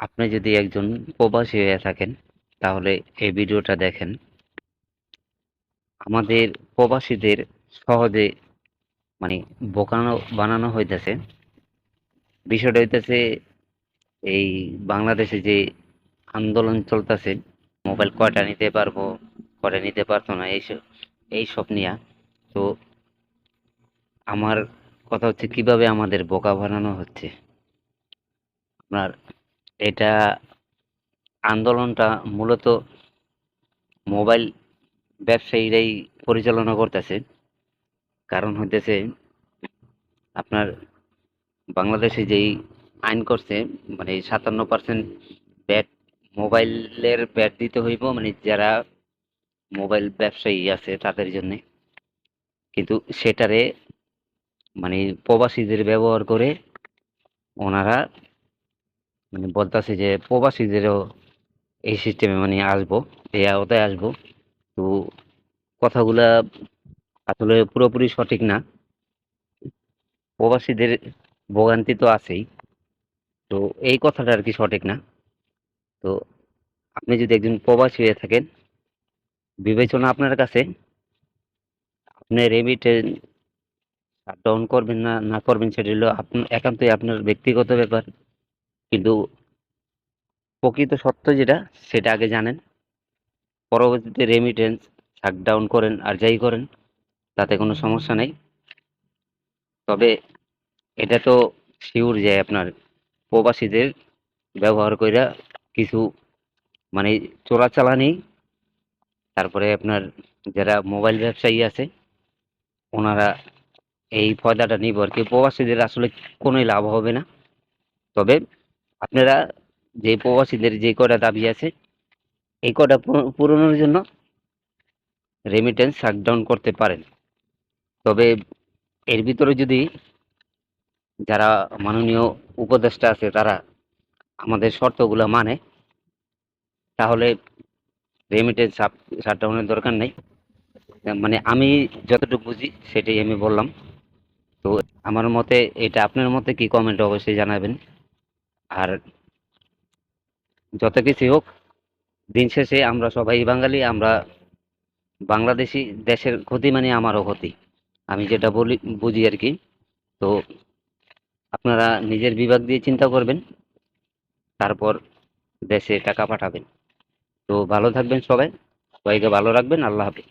আপনি যদি একজন প্রবাসী হয়ে থাকেন তাহলে এই ভিডিওটা দেখেন। আমাদের প্রবাসীদের সহজে মানে বোকানো বানানো হইতেছে। বিষয়টা হইতেছে এই বাংলাদেশে যে আন্দোলন চলতেছে, মোবাইল কয়টা নিতে পারবো, কয়টা নিতে পারতো না, এইসব নিয়ে। তো আমার কথা হচ্ছে কিভাবে আমাদের বোকা বানানো হচ্ছে। আপনার এটা আন্দোলনটা মূলত মোবাইল ব্যবসায়ীরাই পরিচালনা করতেছে। কারণ হইতেছে আপনার বাংলাদেশে যেই আইন করছে, মানে 57% ব্যাট, মোবাইলের ব্যাট দিতে হইব, মানে যারা মোবাইল ব্যবসায়ী আছে তাদের জন্য। কিন্তু সেটারে মানে প্রবাসীদের ব্যবহার করে ওনারা মানে বলতেছে যে প্রবাসীদেরও এই সিস্টেমে মানে আসবো, এই আওতায় আসবো। তো কথাগুলা আসলে পুরোপুরি সঠিক না। প্রবাসীদের ভোগান্তি তো আছেই, তো এই কথাটা আর কি সঠিক না। তো আপনি যদি একজন প্রবাসী হয়ে থাকেন, বিবেচনা আপনার কাছে। আপনি রেমিটেন্স ডাউন করবেন না না করবেন সেটা হলো আপনার একান্তই আপনার ব্যক্তিগত ব্যাপার। কিন্তু প্রকৃত সত্য যেটা, সেটা আগে জানেন। পরবর্তীতে রেমিটেন্স ডাউন করেন আর যাই করেন, তাতে কোনো সমস্যা নেই। তবে এটা তো শিওর যে আপনার প্রবাসীদের ব্যবহার কইরা কিছু মানে চোরাচালানি, তারপরে আপনার যারা মোবাইল ব্যবসায়ী আছে ওনারা এই ফয়দাটা নিব আর কি। প্রবাসীদের আসলে কোনোই লাভ হবে না। তবে আপনারা যে প্রবাসীদের যে কয়টা দাবি আছে, এই কয়টা পূরণের জন্য রেমিটেন্স শাটডাউন করতে পারেন। তবে এর ভিতরে যদি যারা মাননীয় উপদেষ্টা আছে তারা আমাদের শর্তগুলো মানে, তাহলে রেমিটেন্স শাটডাউনের দরকার নেই। মানে আমি যতটুকু বুঝি সেটাই আমি বললাম। তো আমার মতে এটা, আপনার মতে কি কমেন্ট অবশ্যই জানাবেন। আর যত কিছু হোক, দিন শেষে আমরা সবাই বাঙালি, আমরা বাংলাদেশি। দেশের ক্ষতি মানে আমারও ক্ষতি, আমি যেটা বলি বুঝি আর কি। তো আপনারা নিজের বিভাগ দিয়ে চিন্তা করবেন, তারপর দেশে টাকা পাঠাবেন। তো ভালো থাকবেন সবাই, সবাইকে ভালো রাখবেন। আল্লাহ হাফেজ।